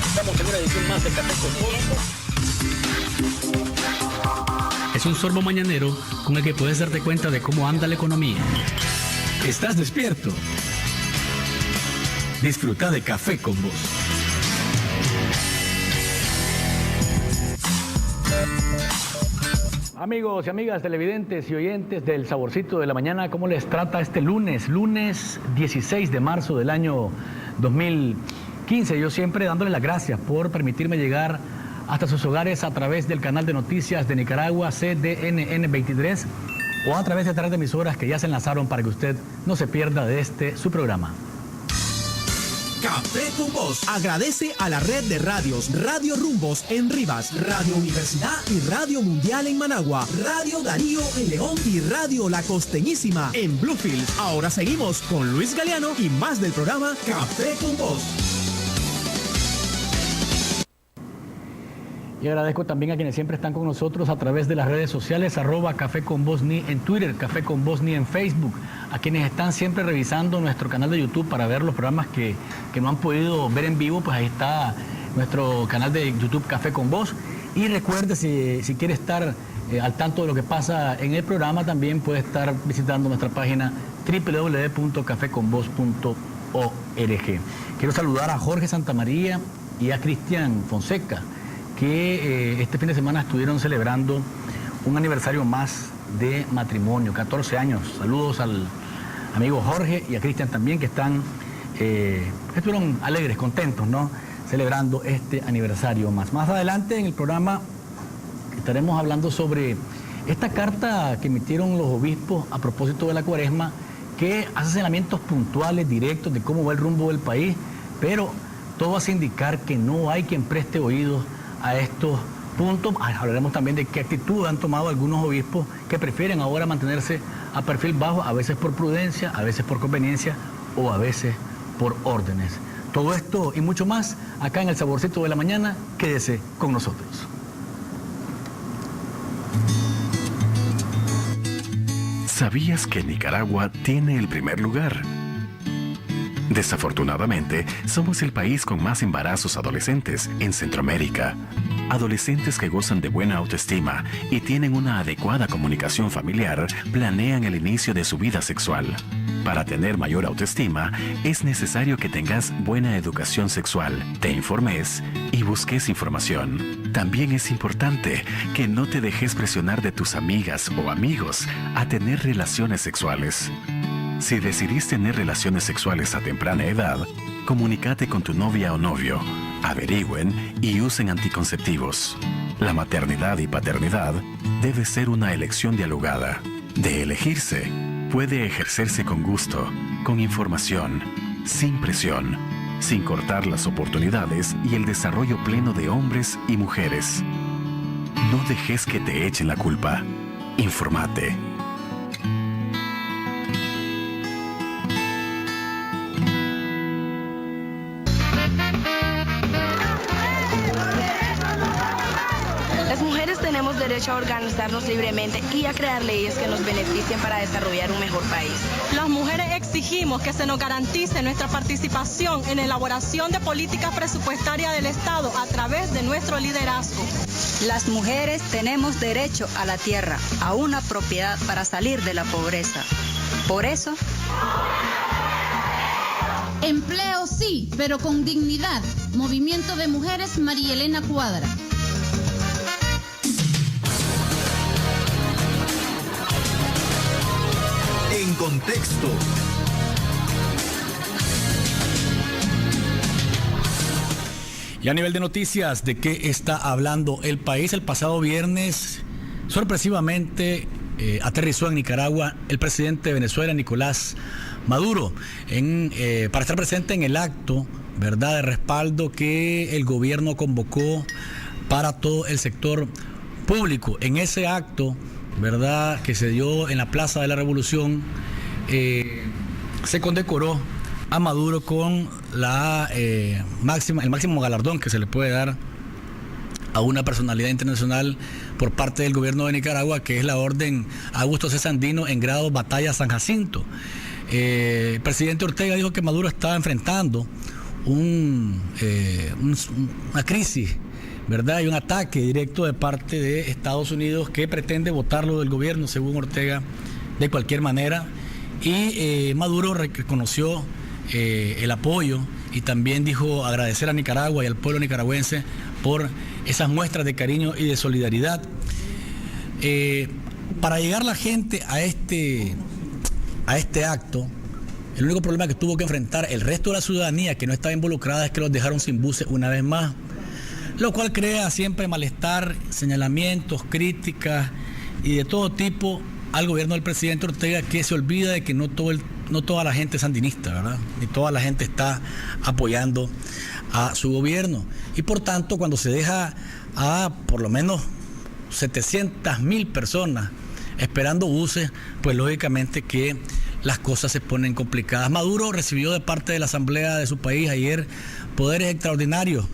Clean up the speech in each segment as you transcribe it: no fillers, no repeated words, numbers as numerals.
Estamos en una edición más de Café con Vos. Es un sorbo mañanero con el que puedes darte cuenta de cómo anda la economía. ¿Estás despierto? Disfruta de Café con Vos. Amigos y amigas televidentes y oyentes del Saborcito de la Mañana, ¿cómo les trata este lunes 16 de marzo del año 2015? Yo siempre dándole las gracias por permitirme llegar hasta sus hogares a través del canal de noticias de Nicaragua, CDNN 23, o a través de otras emisoras que ya se enlazaron para que usted no se pierda de su programa. Café con Vos agradece a la red de radios Radio Rumbos en Rivas, Radio Universidad y Radio Mundial en Managua, Radio Darío en León y Radio La Costeñísima en Bluefield. Ahora seguimos con Luis Galeano y más del programa Café con Vos. Y agradezco también a quienes siempre están con nosotros a través de las redes sociales, @Café con Vos Ni en Twitter, Café con Vos Ni en Facebook, a quienes están siempre revisando nuestro canal de YouTube para ver los programas que no han podido ver en vivo, pues ahí está nuestro canal de YouTube Café con Vos. Y recuerde, si quiere estar al tanto de lo que pasa en el programa, también puede estar visitando nuestra página www.cafeconvos.org. Quiero saludar a Jorge Santamaría y a Cristian Fonseca, que este fin de semana estuvieron celebrando un aniversario más de matrimonio, 14 años. Saludos al amigo Jorge y a Cristian también, que estuvieron alegres, contentos, ¿no?, celebrando este aniversario más. Más adelante en el programa estaremos hablando sobre esta carta que emitieron los obispos a propósito de la Cuaresma, que hace señalamientos puntuales, directos de cómo va el rumbo del país, pero todo hace indicar que no hay quien preste oídos a estos puntos. Hablaremos también de qué actitud han tomado algunos obispos que prefieren ahora mantenerse a perfil bajo, a veces por prudencia, a veces por conveniencia o a veces por órdenes. Todo esto y mucho más acá en el Saborcito de la Mañana. Quédese con nosotros. ¿Sabías que Nicaragua tiene el primer lugar? Desafortunadamente, somos el país con más embarazos adolescentes en Centroamérica. Adolescentes que gozan de buena autoestima y tienen una adecuada comunicación familiar planean el inicio de su vida sexual. Para tener mayor autoestima, es necesario que tengas buena educación sexual, te informes y busques información. También es importante que no te dejes presionar de tus amigas o amigos a tener relaciones sexuales. Si decidís tener relaciones sexuales a temprana edad, comunícate con tu novia o novio, averigüen y usen anticonceptivos. La maternidad y paternidad debe ser una elección dialogada. De elegirse, puede ejercerse con gusto, con información, sin presión, sin cortar las oportunidades y el desarrollo pleno de hombres y mujeres. No dejes que te echen la culpa. Informate. Derecho a organizarnos libremente y a crear leyes que nos beneficien para desarrollar un mejor país. Las mujeres exigimos que se nos garantice nuestra participación en la elaboración de políticas presupuestarias del Estado a través de nuestro liderazgo. Las mujeres tenemos derecho a la tierra, a una propiedad para salir de la pobreza. Por eso... Empleo sí, pero con dignidad. Movimiento de Mujeres María Elena Cuadra. En contexto. Y a nivel de noticias, ¿de qué está hablando el país? El pasado viernes, sorpresivamente, aterrizó en Nicaragua el presidente de Venezuela, Nicolás Maduro, para estar presente en el acto, ¿verdad?, de respaldo que el gobierno convocó para todo el sector público. En ese acto, ¿verdad?, que se dio en la Plaza de la Revolución, se condecoró a Maduro con el máximo galardón que se le puede dar a una personalidad internacional por parte del gobierno de Nicaragua, que es la Orden Augusto C. Sandino en grado Batalla San Jacinto. El presidente Ortega dijo que Maduro estaba enfrentando una crisis, ¿verdad? Y un ataque directo de parte de Estados Unidos que pretende botarlo del gobierno, según Ortega, de cualquier manera. Y Maduro reconoció el apoyo y también dijo agradecer a Nicaragua y al pueblo nicaragüense por esas muestras de cariño y de solidaridad. Para llegar la gente a este acto, el único problema que tuvo que enfrentar el resto de la ciudadanía que no estaba involucrada es que los dejaron sin buses una vez más, lo cual crea siempre malestar, señalamientos, críticas y de todo tipo al gobierno del presidente Ortega, que se olvida de que no toda la gente es sandinista, ¿verdad? Ni toda la gente está apoyando a su gobierno. Y por tanto, cuando se deja a por lo menos 700,000 personas esperando buses, pues lógicamente que las cosas se ponen complicadas. Maduro recibió de parte de la Asamblea de su país ayer poderes extraordinarios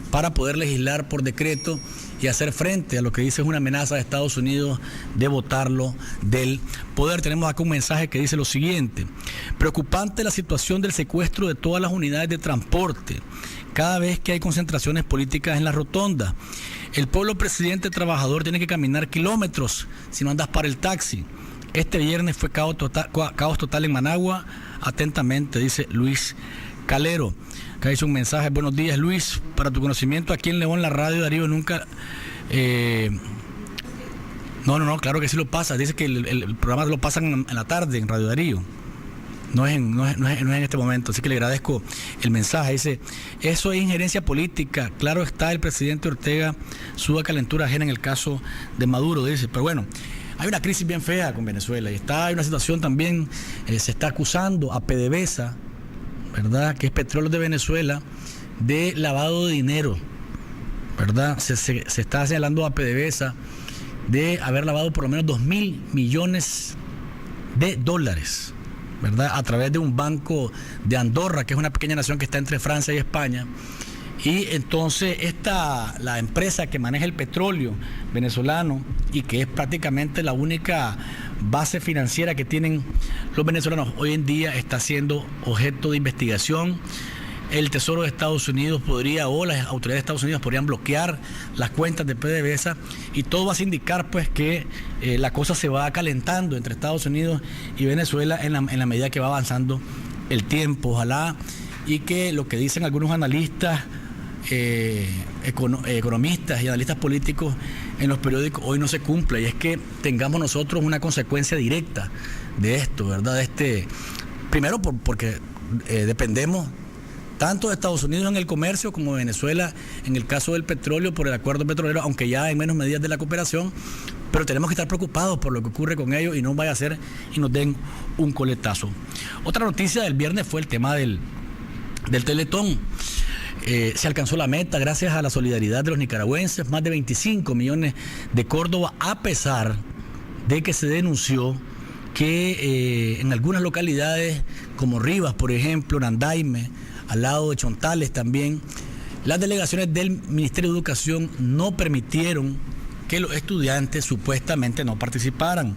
para poder legislar por decreto y hacer frente a lo que dice es una amenaza de Estados Unidos de botarlo del poder. Tenemos acá un mensaje que dice lo siguiente: preocupante la situación del secuestro de todas las unidades de transporte cada vez que hay concentraciones políticas en la rotonda. El pueblo presidente trabajador tiene que caminar kilómetros si no andas para el taxi. Este viernes fue caos total en Managua. Atentamente, dice Luis Calero. Acá dice un mensaje: buenos días, Luis, para tu conocimiento, aquí en León la radio Darío nunca... No, claro que sí lo pasa. Dice que el programa lo pasan en la tarde en Radio Darío. No es en este momento, así que le agradezco el mensaje. Dice, eso es injerencia política. Claro está, el presidente Ortega suda calentura ajena en el caso de Maduro, dice. Pero bueno, hay una crisis bien fea con Venezuela y hay una situación también, se está acusando a PDVSA, ¿verdad?, que es Petróleos de Venezuela, de lavado de dinero, ¿verdad? Se está señalando a PDVSA de haber lavado por lo menos $2,000 millones, ¿verdad?, a través de un banco de Andorra, que es una pequeña nación que está entre Francia y España. Y entonces la empresa que maneja el petróleo venezolano y que es prácticamente la única base financiera que tienen los venezolanos hoy en día, está siendo objeto de investigación. El Tesoro de Estados Unidos o las autoridades de Estados Unidos podrían bloquear las cuentas de PDVSA, y todo va a indicar pues que la cosa se va calentando entre Estados Unidos y Venezuela en la medida que va avanzando el tiempo. Ojalá y que lo que dicen algunos analistas, economistas y analistas políticos en los periódicos hoy no se cumpla, y es que tengamos nosotros una consecuencia directa de esto, ¿verdad? Primero porque dependemos tanto de Estados Unidos en el comercio como de Venezuela en el caso del petróleo por el acuerdo petrolero, aunque ya en menos medidas de la cooperación, pero tenemos que estar preocupados por lo que ocurre con ellos y no vaya a ser y nos den un coletazo. Otra noticia del viernes fue el tema del Teletón. Se alcanzó la meta gracias a la solidaridad de los nicaragüenses, más de 25 millones de Córdoba, a pesar de que se denunció que en algunas localidades como Rivas, por ejemplo, Nandaime, al lado de Chontales también, las delegaciones del Ministerio de Educación no permitieron que los estudiantes supuestamente no participaran.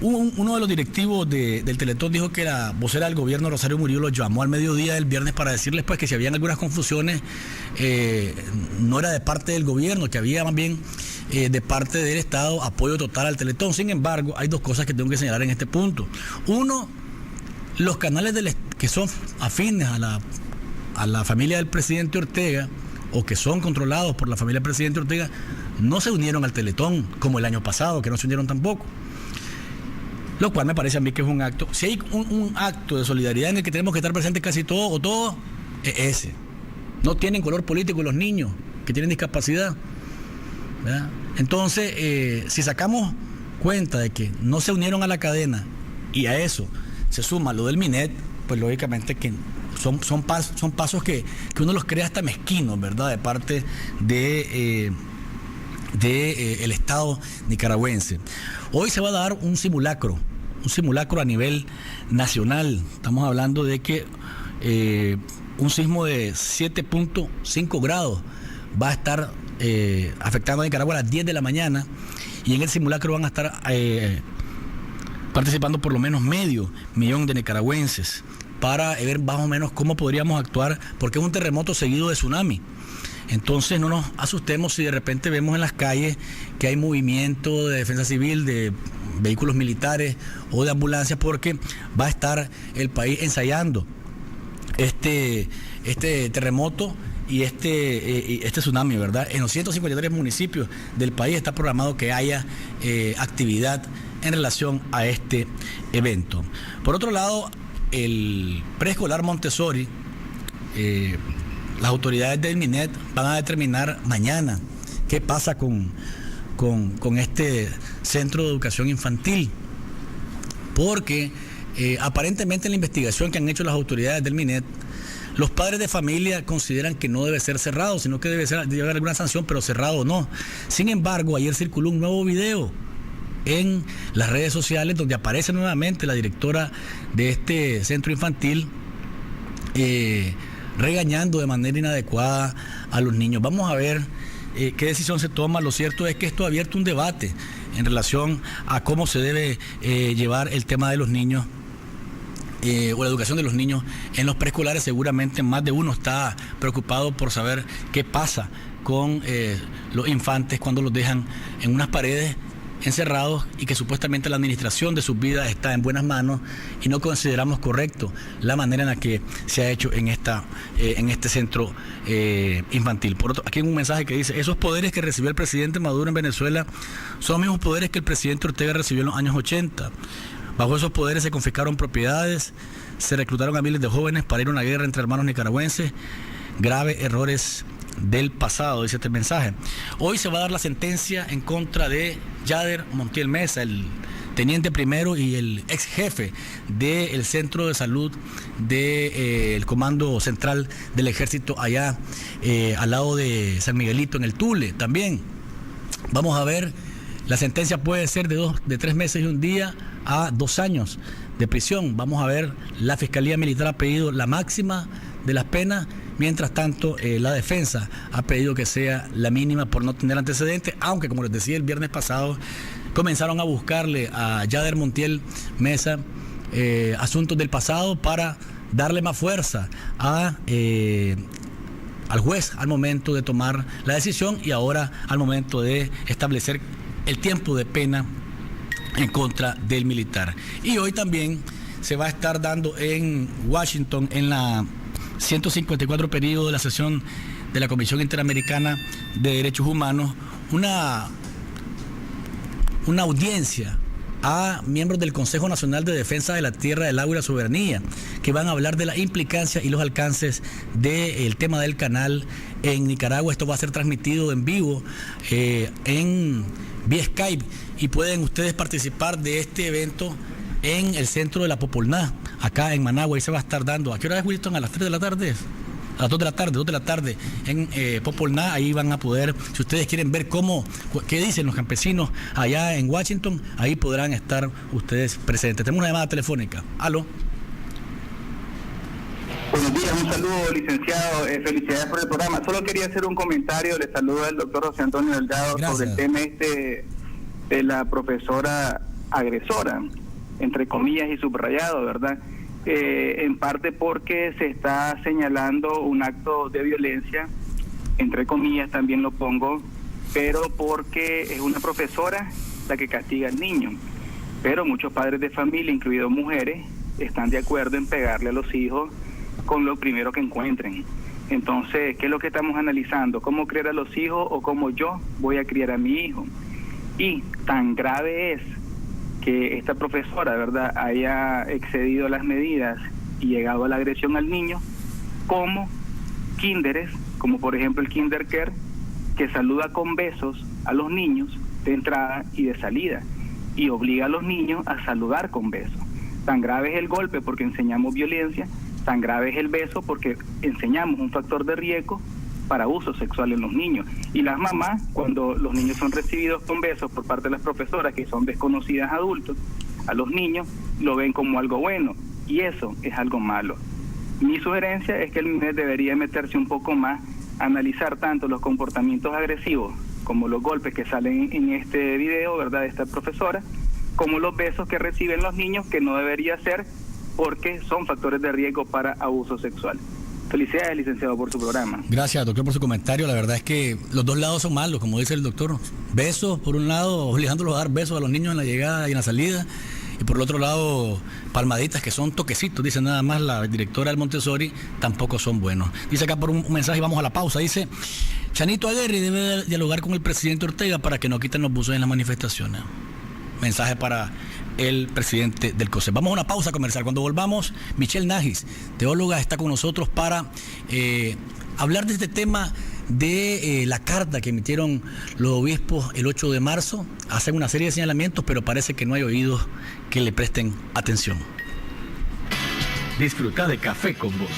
Uno de los directivos del Teletón dijo que la vocera del gobierno, Rosario Murillo, los llamó al mediodía del viernes para decirles pues que si habían algunas confusiones no era de parte del gobierno, que había más bien de parte del Estado apoyo total al Teletón. Sin embargo, hay dos cosas que tengo que señalar en este punto. Uno, los canales que son afines a la familia del presidente Ortega, o que son controlados por la familia del presidente Ortega, no se unieron al Teletón como el año pasado, que no se unieron tampoco. Lo cual me parece a mí que es un acto, si hay un acto de solidaridad en el que tenemos que estar presentes casi todos o todos, es ese. No tienen color político los niños que tienen discapacidad, ¿verdad? Entonces, si sacamos cuenta de que no se unieron a la cadena y a eso se suma lo del Minet, pues lógicamente que son pasos que uno los cree hasta mezquinos, ¿verdad?, de parte de el Estado nicaragüense. Hoy se va a dar un simulacro a nivel nacional. Estamos hablando de que un sismo de 7.5 grados va a estar afectando a Nicaragua a las 10 de la mañana, y en el simulacro van a estar participando por lo menos 500,000 de nicaragüenses. para ver más o menos cómo podríamos actuar, porque es un terremoto seguido de tsunami. Entonces no nos asustemos si de repente vemos en las calles que hay movimiento de defensa civil, de vehículos militares o de ambulancias, porque va a estar el país ensayando este terremoto y este tsunami, ¿verdad? En los 153 municipios del país está programado que haya actividad en relación a este evento. Por otro lado, el preescolar Montessori, las autoridades del MINET van a determinar mañana qué pasa con este centro de educación infantil, porque aparentemente en la investigación que han hecho las autoridades del MINET, los padres de familia consideran que no debe ser cerrado, sino que debe haber alguna sanción, pero cerrado no. Sin embargo, ayer circuló un nuevo video en las redes sociales donde aparece nuevamente la directora de este centro infantil regañando de manera inadecuada a los niños. Vamos a ver qué decisión se toma. Lo cierto es que esto ha abierto un debate en relación a cómo se debe llevar el tema de los niños o la educación de los niños en los preescolares. Seguramente más de uno está preocupado por saber qué pasa con los infantes cuando los dejan en unas paredes encerrados y que supuestamente la administración de sus vidas está en buenas manos, y no consideramos correcto la manera en la que se ha hecho en este centro infantil. Por otro, aquí hay un mensaje que dice: esos poderes que recibió el presidente Maduro en Venezuela son los mismos poderes que el presidente Ortega recibió en los años 80. Bajo esos poderes se confiscaron propiedades, se reclutaron a miles de jóvenes para ir a una guerra entre hermanos nicaragüenses. Graves errores del pasado, dice este mensaje. Hoy se va a dar la sentencia en contra de Yader Montiel Mesa, el teniente primero y el ex jefe del centro de salud del Comando Central del Ejército allá al lado de San Miguelito, en el Tule. También vamos a ver, la sentencia puede ser de 3 meses y 1 día a 2 años de prisión. Vamos a ver, la Fiscalía Militar ha pedido la máxima de las penas. Mientras tanto, la defensa ha pedido que sea la mínima por no tener antecedentes, aunque, como les decía el viernes pasado, comenzaron a buscarle a Yader Montiel Mesa asuntos del pasado para darle más fuerza al juez al momento de tomar la decisión y ahora al momento de establecer el tiempo de pena en contra del militar. Y hoy también se va a estar dando en Washington, en la 154 periodo de la sesión de la Comisión Interamericana de Derechos Humanos, una audiencia a miembros del Consejo Nacional de Defensa de la Tierra, del Agua y la Soberanía, que van a hablar de la implicancia y los alcances del tema del canal en Nicaragua. Esto va a ser transmitido en vivo vía Skype, y pueden ustedes participar de este evento en el centro de la Popolná, acá en Managua. Y se va a estar dando, ¿a qué hora es, Wilton? ¿A las 3 de la tarde? A las 2 de la tarde en Popolná. Ahí van a poder, si ustedes quieren ver qué dicen los campesinos allá en Washington, ahí podrán estar ustedes presentes. Tenemos una llamada telefónica. ¿Aló? Buenos días, un saludo, licenciado, felicidades por el programa. Solo quería hacer un comentario, le saludo al doctor José Antonio Delgado. Gracias. Sobre el tema de la profesora agresora, entre comillas y subrayado, ¿verdad? En parte porque se está señalando un acto de violencia, entre comillas también lo pongo, pero porque es una profesora la que castiga al niño. Pero muchos padres de familia, incluidos mujeres, están de acuerdo en pegarle a los hijos con lo primero que encuentren. Entonces, ¿qué es lo que estamos analizando? ¿Cómo criar a los hijos o cómo yo voy a criar a mi hijo? Y tan grave es que esta profesora, ¿verdad?, haya excedido las medidas y llegado a la agresión al niño, como kinderes, como por ejemplo el Kinder Care, que saluda con besos a los niños de entrada y de salida, y obliga a los niños a saludar con besos. Tan grave es el golpe porque enseñamos violencia, tan grave es el beso porque enseñamos un factor de riesgo para abuso sexual en los niños. Y las mamás, cuando los niños son recibidos con besos por parte de las profesoras, que son desconocidas adultos, a los niños lo ven como algo bueno, y eso es algo malo. Mi sugerencia es que el MINET debería meterse un poco más a analizar tanto los comportamientos agresivos como los golpes que salen en este video, ¿verdad?, de esta profesora, como los besos que reciben los niños, que no debería ser porque son factores de riesgo para abuso sexual. Felicidades, licenciado, por su programa. Gracias, doctor, por su comentario. La verdad es que los dos lados son malos, como dice el doctor. Besos, por un lado, obligándolos a dar besos a los niños en la llegada y en la salida. Y por el otro lado, palmaditas que son toquecitos, dice nada más la directora del Montessori, tampoco son buenos. Dice acá por un mensaje, y vamos a la pausa, dice: Chanito Aguirre debe dialogar con el presidente Ortega para que no quiten los buzones en las manifestaciones. Mensaje para el presidente del COSEP. Vamos a una pausa comercial. Cuando volvamos, Michelle Najis, teóloga, está con nosotros para hablar de este tema de la carta que emitieron los obispos el 8 de marzo. Hacen una serie de señalamientos, pero parece que no hay oídos que le presten atención. Disfruta de Café con Voz.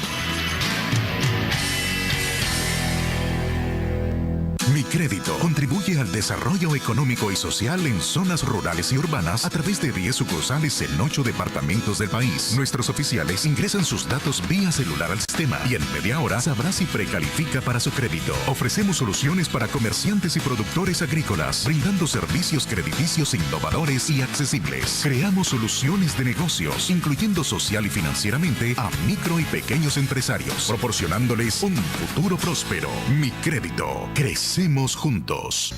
Mi Crédito contribuye al desarrollo económico y social en zonas rurales y urbanas a través de 10 sucursales en 8 departamentos del país. Nuestros oficiales ingresan sus datos vía celular al sistema y en media hora sabrá si precalifica para su crédito. Ofrecemos soluciones para comerciantes y productores agrícolas, brindando servicios crediticios innovadores y accesibles. Creamos soluciones de negocios, incluyendo social y financieramente a micro y pequeños empresarios, proporcionándoles un futuro próspero. Mi Crédito. Crecemos juntos.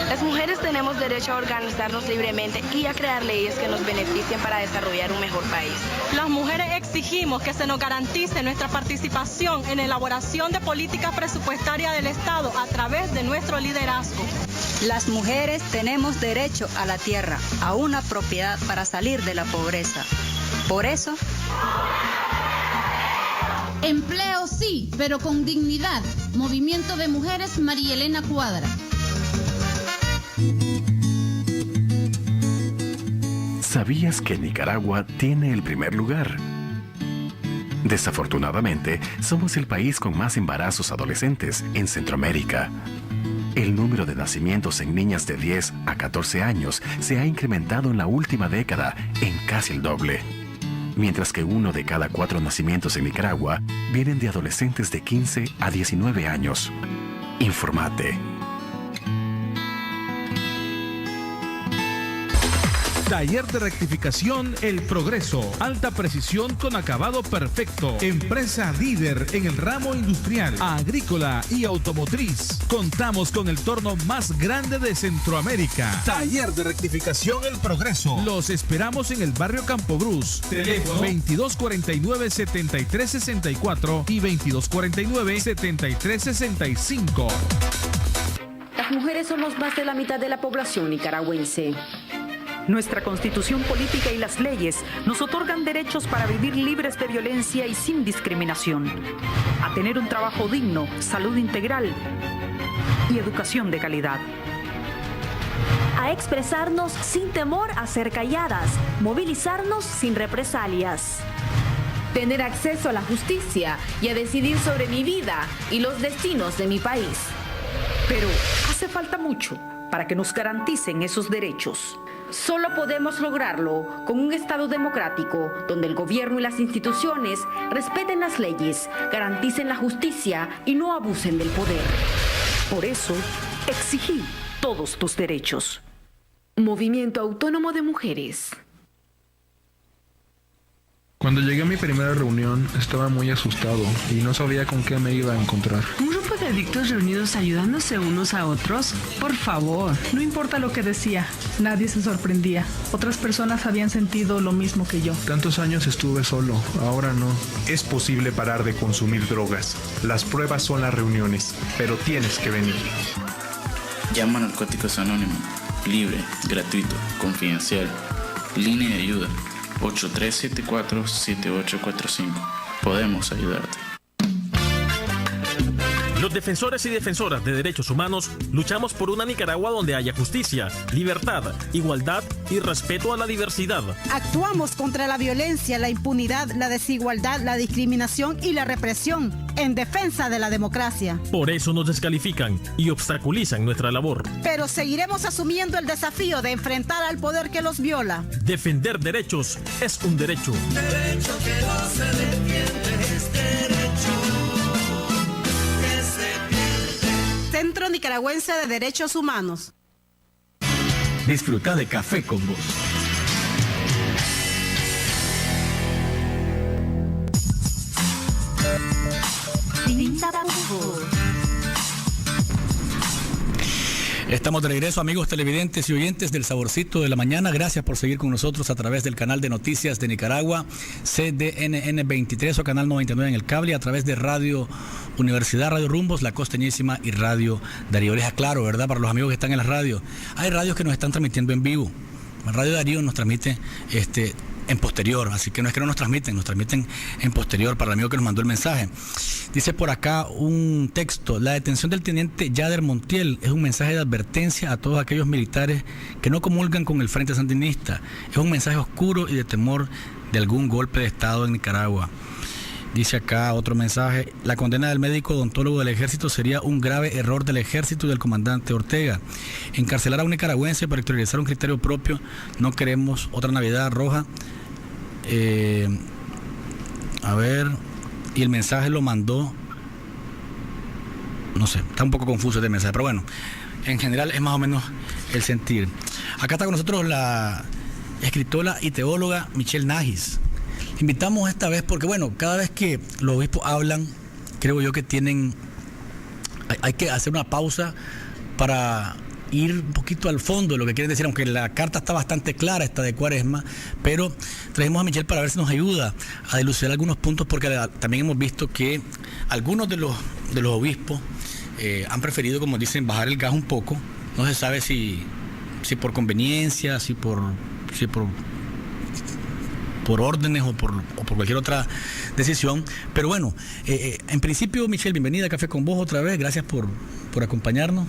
Las mujeres tenemos derecho a organizarnos libremente y a crear leyes que nos beneficien para desarrollar un mejor país. Las mujeres exigimos que se nos garantice nuestra participación en la elaboración de políticas presupuestarias del Estado a través de nuestro liderazgo. Las mujeres tenemos derecho a la tierra, a una propiedad para salir de la pobreza. Por eso... Empleo sí, pero con dignidad. Movimiento de Mujeres María Elena Cuadra. ¿Sabías que Nicaragua tiene el primer lugar? Desafortunadamente, somos el país con más embarazos adolescentes en Centroamérica. El número de nacimientos en niñas de 10 a 14 años se ha incrementado en la última década en casi el doble. Mientras que 1 de cada 4 nacimientos en Nicaragua vienen de adolescentes de 15 a 19 años. Informate. Taller de rectificación El Progreso. Alta precisión con acabado perfecto. Empresa líder en el ramo industrial, agrícola y automotriz. Contamos con el torno más grande de Centroamérica. Taller de rectificación El Progreso. Los esperamos en el barrio Campo Cruz. Teléfono 2249-7364 y 2249-7365. Las mujeres somos más de la mitad de la población nicaragüense. Nuestra constitución política y las leyes nos otorgan derechos para vivir libres de violencia y sin discriminación, a tener un trabajo digno, salud integral y educación de calidad. A expresarnos sin temor a ser calladas, movilizarnos sin represalias. Tener acceso a la justicia y a decidir sobre mi vida y los destinos de mi país. Pero hace falta mucho para que nos garanticen esos derechos. Solo podemos lograrlo con un Estado democrático, donde el gobierno y las instituciones respeten las leyes, garanticen la justicia y no abusen del poder. Por eso, exigí todos tus derechos. Movimiento Autónomo de Mujeres. Cuando llegué a mi primera reunión estaba muy asustado y no sabía con qué me iba a encontrar. ¿Un grupo de adictos reunidos ayudándose unos a otros? Por favor. No importa lo que decía, nadie se sorprendía. Otras personas habían sentido lo mismo que yo. Tantos años estuve solo, ahora no. Es posible parar de consumir drogas. Las pruebas son las reuniones, pero tienes que venir. Llama a Narcóticos Anónimos. Libre, gratuito, confidencial. Línea de ayuda. 8374-7845. Podemos ayudarte. Los defensores y defensoras de derechos humanos luchamos por una Nicaragua donde haya justicia, libertad, igualdad y respeto a la diversidad. Actuamos contra la violencia, la impunidad, la desigualdad, la discriminación y la represión en defensa de la democracia. Por eso nos descalifican y obstaculizan nuestra labor. Pero seguiremos asumiendo el desafío de enfrentar al poder que los viola. Defender derechos es un derecho. Derecho que no se defiende es derecho. Centro Nicaragüense de Derechos Humanos. Disfruta de Café con Vos. Estamos de regreso, amigos televidentes y oyentes del Saborcito de la Mañana. Gracias por seguir con nosotros a través del canal de noticias de Nicaragua, CDNN 23 o canal 99 en el cable, a través de Radio Universidad, Radio Rumbos, La Costeñísima y Radio Darío. Les aclaro, ¿verdad? Para los amigos que están en la radio, hay radios que nos están transmitiendo en vivo. Radio Darío nos transmite en posterior, así que no es que no nos transmiten en posterior para el amigo que nos mandó el mensaje. Dice por acá un texto: la detención del teniente Yader Montiel es un mensaje de advertencia a todos aquellos militares que no comulgan con el Frente Sandinista. Es un mensaje oscuro y de temor de algún golpe de Estado en Nicaragua. Dice acá otro mensaje: la condena del médico odontólogo del ejército sería un grave error del ejército y del comandante Ortega. Encarcelar a un nicaragüense para exteriorizar un criterio propio. No queremos otra Navidad roja. A ver, y el mensaje lo mandó, no sé, está un poco confuso este mensaje, pero bueno, en general es más o menos el sentir. Acá está con nosotros la escritora y teóloga Michelle Najis. Invitamos esta vez porque, bueno, cada vez que los obispos hablan, creo yo que hay que hacer una pausa para ir un poquito al fondo de lo que quieren decir, aunque la carta está bastante clara, esta de Cuaresma, pero trajimos a Michelle para ver si nos ayuda a dilucidar algunos puntos, porque también hemos visto que algunos de los obispos han preferido, como dicen, bajar el gas un poco. No se sabe si por conveniencia, si por órdenes o por cualquier otra decisión. Pero bueno, en principio, Michelle, bienvenida a Café con Vos otra vez. Gracias por acompañarnos.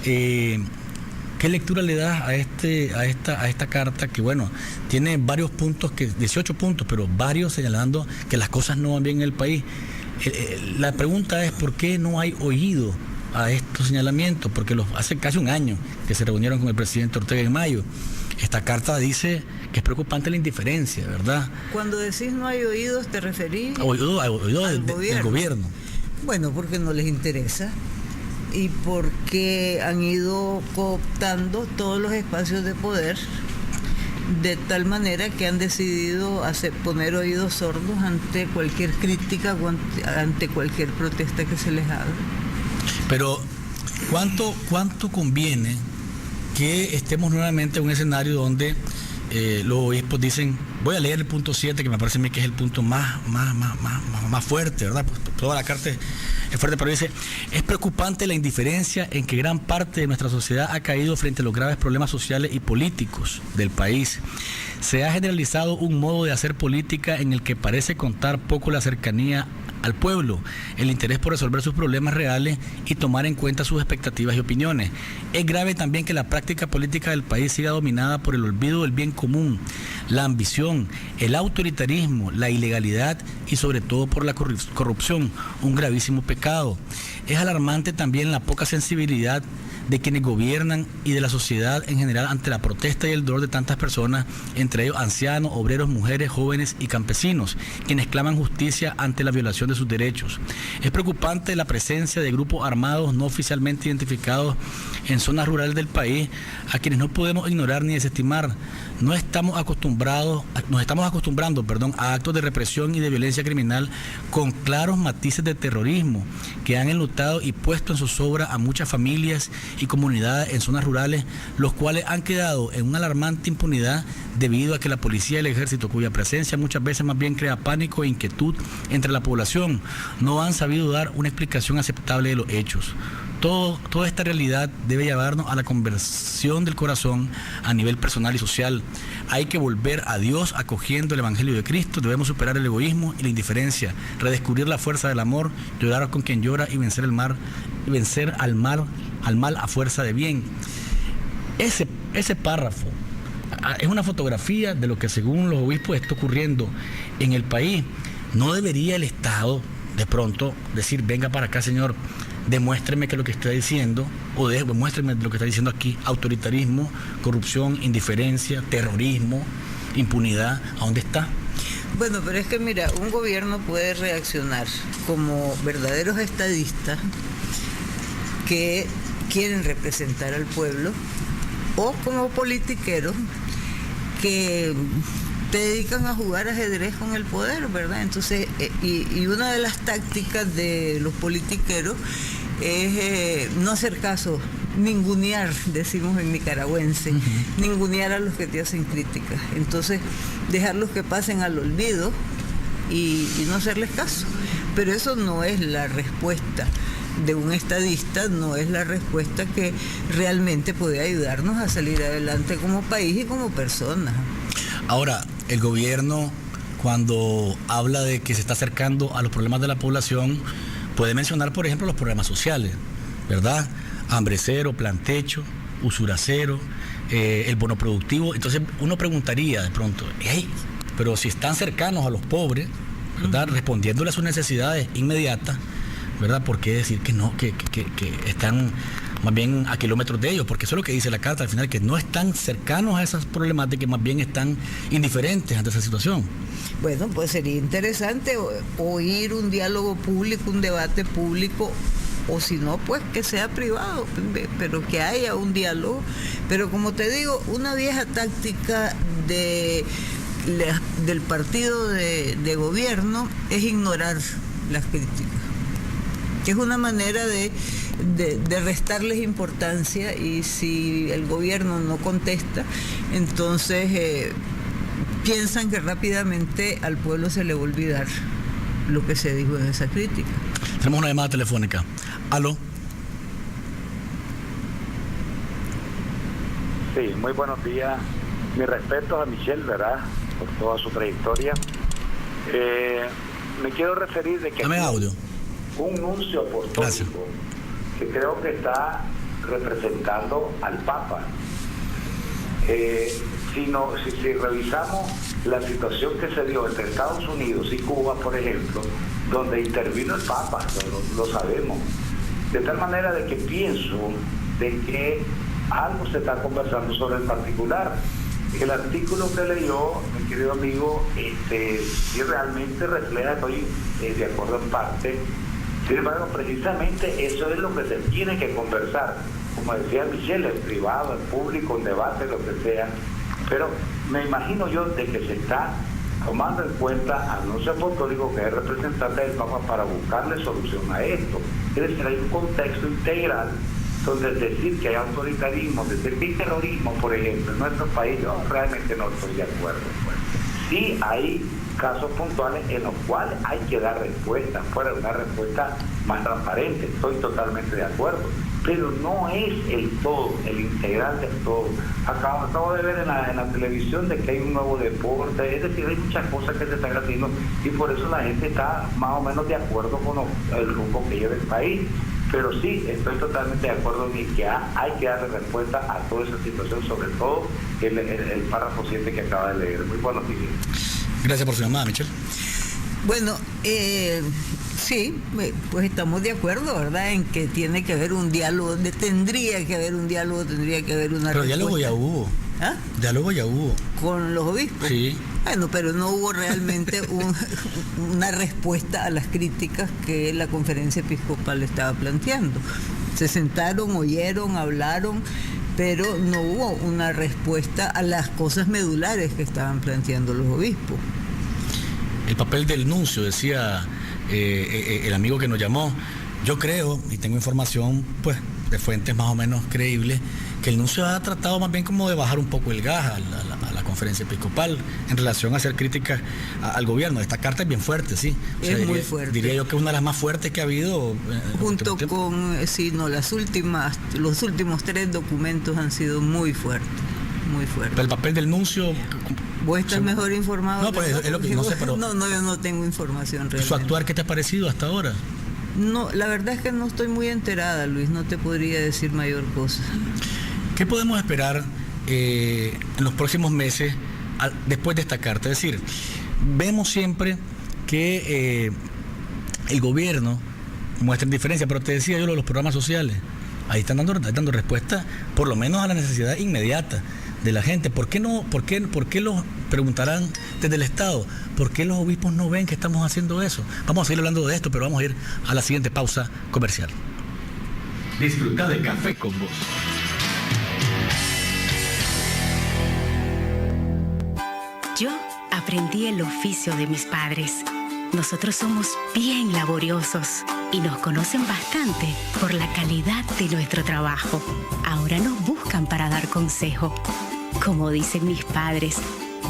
¿Qué lectura le das a esta carta que, bueno, tiene varios puntos, 18 puntos, pero varios señalando que las cosas no van bien en el país? La pregunta es: ¿por qué no hay oído a estos señalamientos? Porque hace casi un año que se reunieron con el presidente Ortega en mayo. Esta carta dice que es preocupante la indiferencia, ¿verdad? Cuando decís no hay oídos, ¿te referís? Oído del gobierno. Bueno, porque no les interesa y porque han ido cooptando todos los espacios de poder de tal manera que han decidido poner oídos sordos ante cualquier crítica o ante cualquier protesta que se les haga. Pero ¿cuánto conviene que estemos nuevamente en un escenario donde los obispos dicen? Voy a leer el punto 7, que me parece a mí que es el punto más fuerte, ¿verdad? Pues toda la carta es fuerte, pero dice: es preocupante la indiferencia en que gran parte de nuestra sociedad ha caído frente a los graves problemas sociales y políticos del país. Se ha generalizado un modo de hacer política en el que parece contar poco la cercanía al pueblo, el interés por resolver sus problemas reales y tomar en cuenta sus expectativas y opiniones. Es grave también que la práctica política del país siga dominada por el olvido del bien común, la ambición, el autoritarismo, la ilegalidad y sobre todo por la corrupción, un gravísimo pecado. Es alarmante también la poca sensibilidad de quienes gobiernan y de la sociedad en general ante la protesta y el dolor de tantas personas, entre ellos ancianos, obreros, mujeres, jóvenes y campesinos, quienes claman justicia ante la violación de sus derechos. Es preocupante la presencia de grupos armados no oficialmente identificados en zonas rurales del país, a quienes no podemos ignorar ni desestimar. Nos estamos acostumbrando a actos de represión y de violencia criminal con claros matices de terrorismo que han enlutado y puesto en zozobra a muchas familias y comunidades en zonas rurales, los cuales han quedado en una alarmante impunidad debido a que la policía y el ejército, cuya presencia muchas veces más bien crea pánico e inquietud entre la población, no han sabido dar una explicación aceptable de los hechos. Toda esta realidad debe llevarnos a la conversión del corazón a nivel personal y social. Hay que volver a Dios acogiendo el Evangelio de Cristo. Debemos superar el egoísmo y la indiferencia, redescubrir la fuerza del amor, llorar con quien llora y vencer al mal a fuerza de bien. Ese párrafo es una fotografía de lo que, según los obispos, está ocurriendo en el país. No debería el Estado de pronto decir: venga para acá, señor, demuéstreme que lo que está diciendo, o demuéstreme lo que está diciendo aquí: autoritarismo, corrupción, indiferencia, terrorismo, impunidad. ¿A dónde está? Bueno, pero es que mira, un gobierno puede reaccionar como verdaderos estadistas que quieren representar al pueblo o como politiqueros que te dedican a jugar ajedrez con el poder, ¿verdad? Entonces, y una de las tácticas de los politiqueros es no hacer caso, ningunear, decimos en nicaragüense, ningunear a los que te hacen críticas. Entonces, dejarlos que pasen al olvido y no hacerles caso. Pero eso no es la respuesta de un estadista, no es la respuesta que realmente puede ayudarnos a salir adelante como país y como personas. Ahora, el gobierno, cuando habla de que se está acercando a los problemas de la población, puede mencionar, por ejemplo, los problemas sociales, ¿verdad? Hambre cero, plan techo, usura cero, el bono productivo. Entonces uno preguntaría de pronto, hey, pero si están cercanos a los pobres, ¿verdad? Respondiéndole a sus necesidades inmediatas, ¿verdad? ¿Por qué decir que no, que están más bien a kilómetros de ellos? Porque eso es lo que dice la carta al final, que no están cercanos a esas problemáticas, más bien están indiferentes ante esa situación. Bueno, pues sería interesante oír un diálogo público, un debate público, o si no, pues que sea privado, pero que haya un diálogo. Pero como te digo, una vieja táctica del partido de gobierno es ignorar las críticas, que es una manera de restarles importancia, y si el gobierno no contesta, entonces piensan que rápidamente al pueblo se le va a olvidar lo que se dijo en esa crítica. Tenemos una llamada telefónica. ¿Aló? Sí, muy buenos días. Mi respeto a Michelle, ¿verdad?, por toda su trayectoria. Me quiero referir de que dame audio. Un nuncio apostólico que creo que está representando al Papa. Si revisamos la situación que se dio entre Estados Unidos y Cuba, por ejemplo, donde intervino el Papa, lo sabemos. De tal manera de que pienso de que algo se está conversando sobre el particular. El artículo que leyó, mi querido amigo, sí realmente refleja, estoy de acuerdo en parte. Sin embargo, precisamente eso es lo que se tiene que conversar. Como decía Michelle, en privado, en público, en debate, lo que sea. Pero me imagino yo de que se está tomando en cuenta al nuncio apostólico, que es representante del Papa, para buscarle solución a esto. Es decir, hay un contexto integral donde decir que hay autoritarismo, decir que hay terrorismo, por ejemplo, en nuestro país, yo realmente no estoy de acuerdo. Pues. Sí hay casos puntuales en los cuales hay que dar respuesta, fuera de una respuesta más transparente, estoy totalmente de acuerdo, pero no es el todo, el integral del todo. Acabo de ver en la televisión de que hay un nuevo deporte, es decir, hay muchas cosas que se están haciendo y por eso la gente está más o menos de acuerdo con el rumbo que lleva el país. Pero sí, estoy totalmente de acuerdo en que hay que darle respuesta a toda esa situación, sobre todo el párrafo 7 que acaba de leer. Muy buenos días. Gracias por su llamada, Michelle. Bueno, sí, pues estamos de acuerdo, ¿verdad?, en que tiene que haber un diálogo, tendría que haber un diálogo, tendría que haber una respuesta. Pero diálogo ya hubo. ¿Ah? Diálogo ya hubo. ¿Con los obispos? Sí. Bueno, pero no hubo realmente una respuesta a las críticas que la conferencia episcopal estaba planteando. Se sentaron, oyeron, hablaron, pero no hubo una respuesta a las cosas medulares que estaban planteando los obispos. El papel del nuncio, decía el amigo que nos llamó. Yo creo, y tengo información pues de fuentes más o menos creíbles, que el nuncio ha tratado más bien como de bajar un poco el gas a la conferencia episcopal en relación a hacer críticas al gobierno. Esta carta es bien fuerte, sí. O sea, muy fuerte. Diría yo que es una de las más fuertes que ha habido. Junto con, los últimos 3 documentos han sido muy fuertes, muy fuertes. Pero el papel del nuncio... ¿Vos estás mejor informado? No, pues es lo que no sé, pero... No, yo no tengo información realmente. ¿Su actuar qué te ha parecido hasta ahora? No, la verdad es que no estoy muy enterada, Luis, no te podría decir mayor cosa. ¿Qué podemos esperar en los próximos meses después de esta carta? Es decir, vemos siempre que el gobierno muestra indiferencia, pero te decía yo lo de los programas sociales. Ahí están dando respuesta, por lo menos a la necesidad inmediata de la gente. ¿Por qué los preguntarán desde el Estado? ¿Por qué los obispos no ven que estamos haciendo eso? Vamos a seguir hablando de esto, pero vamos a ir a la siguiente pausa comercial. Disfruta de Café con Vos. Yo aprendí el oficio de mis padres. Nosotros somos bien laboriosos y nos conocen bastante por la calidad de nuestro trabajo. Ahora nos buscan para dar consejo. Como dicen mis padres,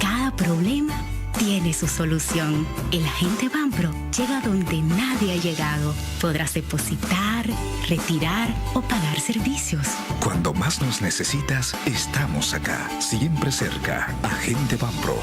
cada problema tiene su solución. El agente Banpro llega donde nadie ha llegado. Podrás depositar, retirar o pagar servicios. Cuando más nos necesitas, estamos acá. Siempre cerca. Agente Banpro.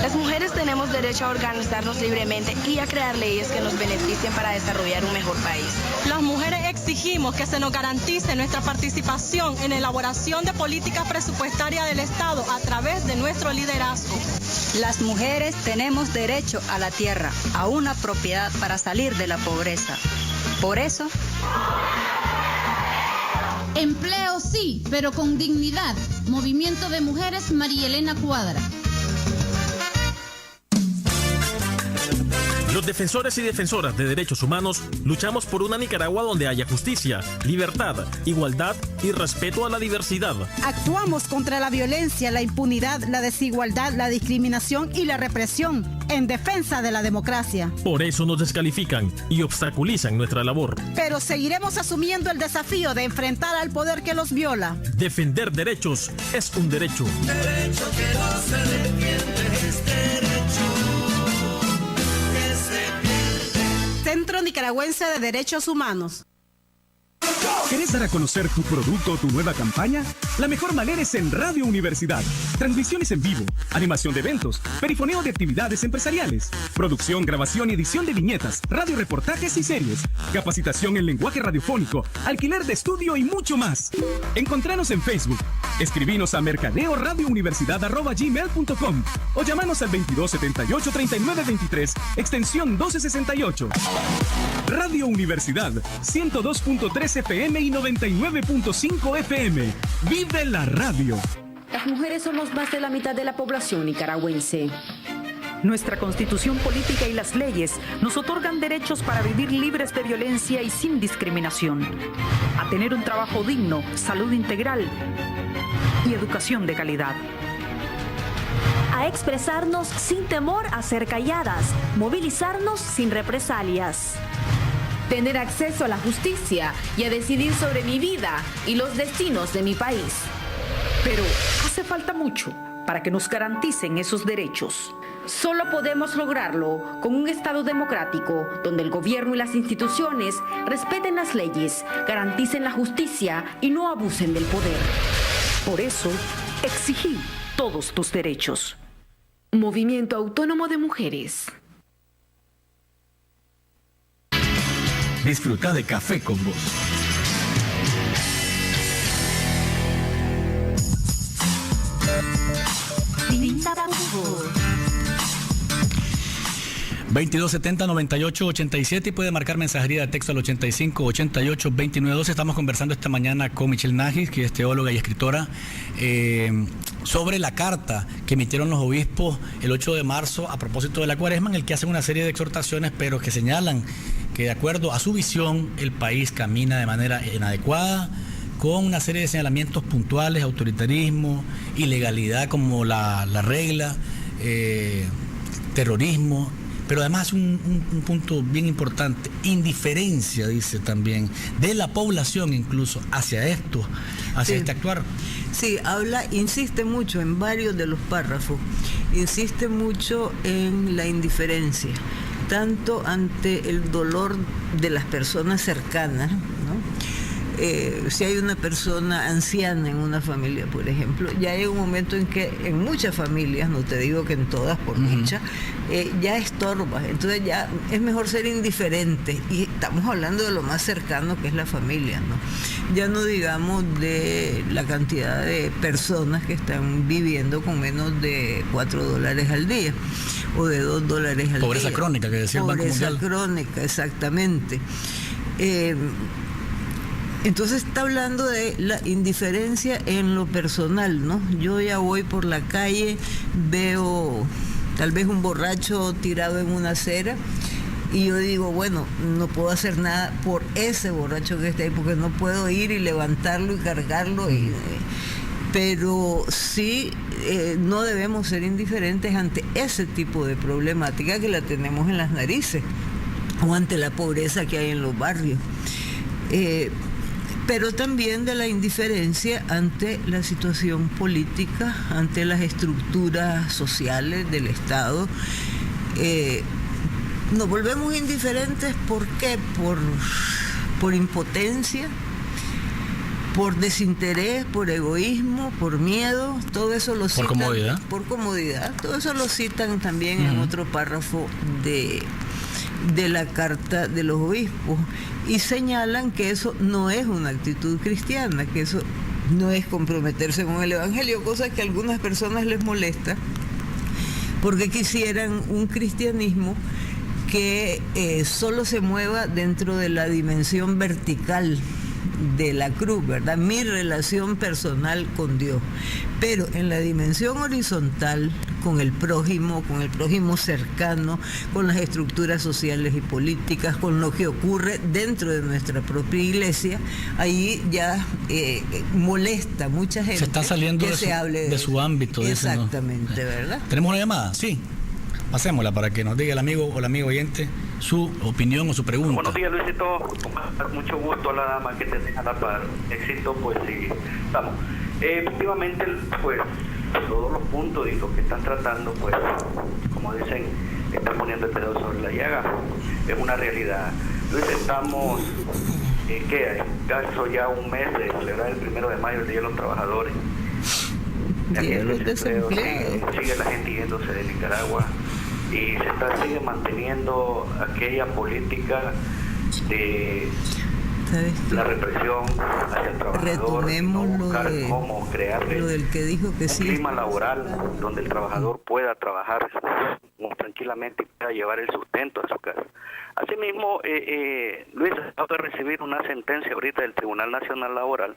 Las mujeres tenemos derecho a organizarnos libremente y a crear leyes que nos beneficien para desarrollar un mejor país. Las mujeres exigimos que se nos garantice nuestra participación en la elaboración de políticas presupuestarias del Estado a través de nuestro liderazgo. Las mujeres tenemos derecho a la tierra, a una propiedad para salir de la pobreza. Por eso... Empleo sí, pero con dignidad. Movimiento de Mujeres María Elena Cuadra. Los defensores y defensoras de derechos humanos luchamos por una Nicaragua donde haya justicia, libertad, igualdad y respeto a la diversidad. Actuamos contra la violencia, la impunidad, la desigualdad, la discriminación y la represión en defensa de la democracia. Por eso nos descalifican y obstaculizan nuestra labor. Pero seguiremos asumiendo el desafío de enfrentar al poder que los viola. Defender derechos es un derecho. Derecho que no se defiende es derecho. Centro Nicaragüense de Derechos Humanos. ¿Querés dar a conocer tu producto o tu nueva campaña? La mejor manera es en Radio Universidad. Transmisiones en vivo, animación de eventos, perifoneo de actividades empresariales, producción, grabación y edición de viñetas, radioreportajes y series, capacitación en lenguaje radiofónico, alquiler de estudio y mucho más. Encontranos en Facebook. Escribinos a mercadeoradiouniversidad@gmail.com o llamanos al 2278-3923, extensión 1268. Radio Universidad, 102.3 FM y 99.5 FM. ¡Vive la radio! Las mujeres somos más de la mitad de la población nicaragüense. Nuestra constitución política y las leyes nos otorgan derechos para vivir libres de violencia y sin discriminación, a tener un trabajo digno, salud integral y educación de calidad. A expresarnos sin temor a ser calladas, movilizarnos sin represalias. Tener acceso a la justicia y a decidir sobre mi vida y los destinos de mi país. Pero hace falta mucho para que nos garanticen esos derechos. Solo podemos lograrlo con un Estado democrático, donde el gobierno y las instituciones respeten las leyes, garanticen la justicia y no abusen del poder. Por eso, exigí todos tus derechos. Movimiento Autónomo de Mujeres. Disfruta de Café con Vos. Pinta Bambú. 2270-9887 y puede marcar mensajería de texto al 85-88-2912. Estamos conversando esta mañana con Michelle Najis, que es teóloga y escritora, sobre la carta que emitieron los obispos el 8 de marzo a propósito de la Cuaresma, en el que hacen una serie de exhortaciones, pero que señalan que de acuerdo a su visión el país camina de manera inadecuada, con una serie de señalamientos puntuales, autoritarismo, ilegalidad como la regla, terrorismo. Pero además un punto bien importante, indiferencia, dice también, de la población incluso hacia esto, hacia este actuar. Sí, insiste mucho en varios de los párrafos, insiste mucho en la indiferencia, tanto ante el dolor de las personas cercanas, ¿no? Si hay una persona anciana en una familia, por ejemplo, ya hay un momento en que en muchas familias, no te digo que en todas por dicha, ya estorba, entonces ya es mejor ser indiferente, y estamos hablando de lo más cercano que es la familia, ¿no? Ya no digamos de la cantidad de personas que están viviendo con menos de $4 al día o de $2 al día. Pobreza crónica, que decía el Banco Mundial. Pobreza crónica, exactamente. Entonces está hablando de la indiferencia en lo personal, ¿no? Yo ya voy por la calle, veo tal vez un borracho tirado en una acera, Y yo digo, bueno, no puedo hacer nada por ese borracho que está ahí, porque no puedo ir y levantarlo y cargarlo. Pero sí, no debemos ser indiferentes ante ese tipo de problemática que la tenemos en las narices, o ante la pobreza que hay en los barrios. Pero también de la indiferencia ante la situación política, ante las estructuras sociales del Estado. Nos volvemos indiferentes, ¿por qué? Por impotencia, por desinterés, por egoísmo, por miedo, todo eso lo citan. ¿Por comodidad? Por comodidad, todo eso lo citan también en otro párrafo de la Carta de los Obispos, y señalan que eso no es una actitud cristiana, que eso no es comprometerse con el Evangelio, cosa que a algunas personas les molesta, porque quisieran un cristianismo que solo se mueva dentro de la dimensión vertical de la cruz, ¿verdad? Mi relación personal con Dios. Pero en la dimensión horizontal, con el prójimo cercano, con las estructuras sociales y políticas, con lo que ocurre dentro de nuestra propia iglesia, ahí ya molesta a mucha gente. Se está saliendo de su ámbito. Exactamente, de eso, ¿no? ¿Verdad? ¿Tenemos una llamada? Sí. Pasémosla para que nos diga el amigo o la amiga oyente su opinión o su pregunta. Buenos días, Luisito. Con mucho gusto a la dama que te deja la par. Éxito, pues sí. Vamos. Efectivamente, pues todos los puntos y lo que están tratando, pues, como dicen, están poniendo el dedo sobre la llaga. Es una realidad. Luis, estamos, ¿qué? Ya un mes de celebrar el 1 de mayo, el Día de los Trabajadores. Sigue la gente yéndose de Nicaragua y sigue manteniendo aquella política de la represión hacia el trabajador. Retomemos cómo crearle lo del que dijo que un sí, clima laboral donde el trabajador pueda trabajar tranquilamente y pueda llevar el sustento a su casa. Asimismo, Luis, acabo de recibir una sentencia ahorita del Tribunal Nacional Laboral,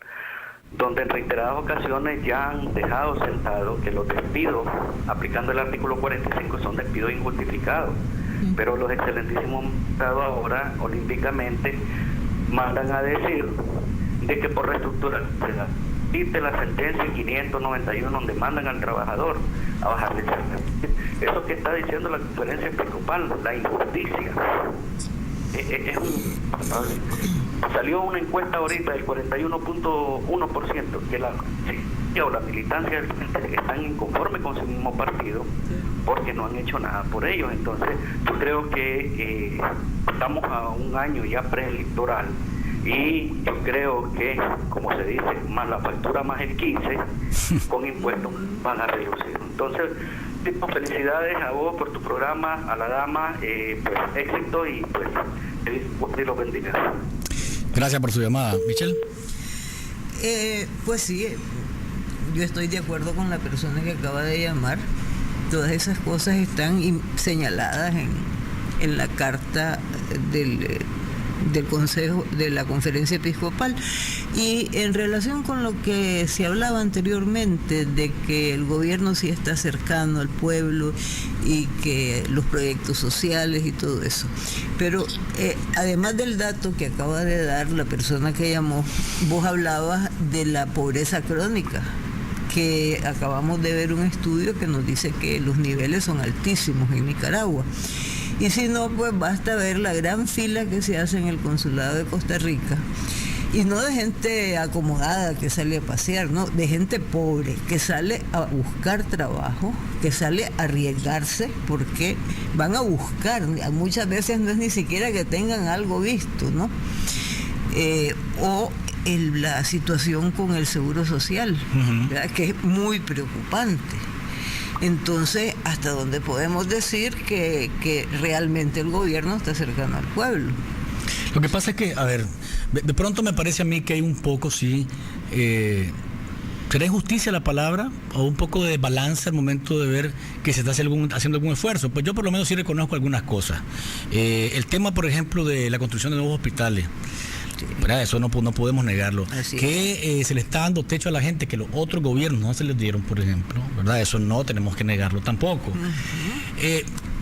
donde en reiteradas ocasiones ya han dejado sentado que los despidos, aplicando el artículo 45, son despidos injustificados. Pero los excelentísimos estados ahora, olímpicamente, mandan a decir de que por reestructurar, quite la sentencia 591 donde mandan al trabajador a bajar de charla. Eso que está diciendo la conferencia episcopal, la injusticia. Salió una encuesta ahorita del 41.1% que la militancia del frente están inconformes con su mismo partido porque no han hecho nada por ellos. Entonces yo creo que estamos a un año ya preelectoral y yo creo que, como se dice, más la factura más el 15 con impuestos van a reducir. Entonces, felicidades a vos por tu programa, a la dama, pues éxito y pues Dios los bendiga. Gracias por su llamada, Michelle. Pues sí, yo estoy de acuerdo con la persona que acaba de llamar. Todas esas cosas están señaladas en la carta del Consejo de la Conferencia Episcopal. Y en relación con lo que se hablaba anteriormente de que el gobierno sí está cercano al pueblo y que los proyectos sociales y todo eso, pero además del dato que acaba de dar la persona que llamó, vos hablabas de la pobreza crónica, que acabamos de ver un estudio que nos dice que los niveles son altísimos en Nicaragua. Y si no, pues basta ver la gran fila que se hace en el consulado de Costa Rica. Y no de gente acomodada que sale a pasear, no, de gente pobre que sale a buscar trabajo, que sale a arriesgarse porque van a buscar. Muchas veces no es ni siquiera que tengan algo visto, ¿no? La situación con el seguro social, ¿verdad? Que es muy preocupante. Entonces, ¿hasta dónde podemos decir que realmente el gobierno está cercano al pueblo? Lo que pasa es que, a ver, de pronto me parece a mí que hay un poco, sí, ¿será injusticia la palabra? O un poco de balance al momento de ver que se está haciendo algún esfuerzo. Pues yo por lo menos sí reconozco algunas cosas. El tema, por ejemplo, de la construcción de nuevos hospitales. ¿Verdad? Eso no podemos negarlo. Que se le está dando techo a la gente que los otros gobiernos no se les dieron, por ejemplo, ¿verdad? Eso no tenemos que negarlo tampoco.